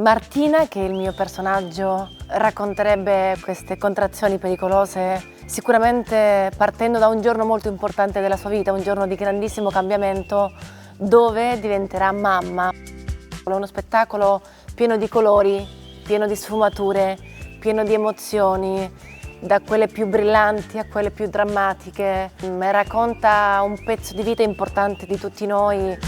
Martina, che è il mio personaggio, racconterebbe queste contrazioni pericolose sicuramente partendo da un giorno molto importante della sua vita, un giorno di grandissimo cambiamento dove diventerà mamma. È uno spettacolo pieno di colori, pieno di sfumature, pieno di emozioni, da quelle più brillanti a quelle più drammatiche. Racconta un pezzo di vita importante di tutti noi.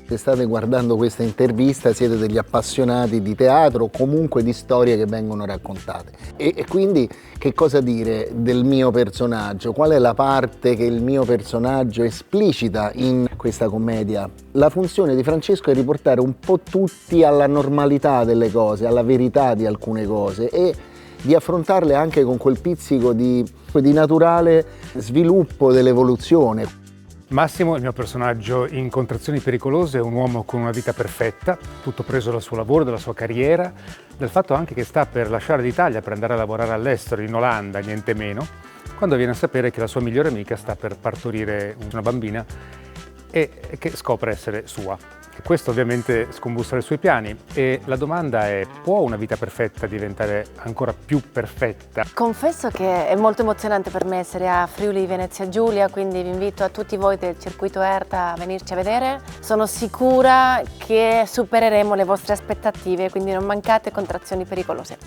Se state guardando questa intervista siete degli appassionati di teatro o comunque di storie che vengono raccontate. E quindi che cosa dire del mio personaggio? Qual è la parte che il mio personaggio esplicita in questa commedia? La funzione di Francesco è riportare un po' tutti alla normalità delle cose, alla verità di alcune cose e di affrontarle anche con quel pizzico di naturale sviluppo dell'evoluzione. Massimo, il mio personaggio in Contrazioni pericolose, è un uomo con una vita perfetta, tutto preso dal suo lavoro, dalla sua carriera, dal fatto anche che sta per lasciare l'Italia per andare a lavorare all'estero, in Olanda, niente meno, quando viene a sapere che la sua migliore amica sta per partorire una bambina e che scopre essere sua. Questo ovviamente scombussa i suoi piani e la domanda è: può una vita perfetta diventare ancora più perfetta? Confesso che è molto emozionante per me essere a Friuli Venezia Giulia, quindi vi invito a tutti voi del circuito ERTA a venirci a vedere. Sono sicura che supereremo le vostre aspettative, quindi non mancate Contrazioni pericolose.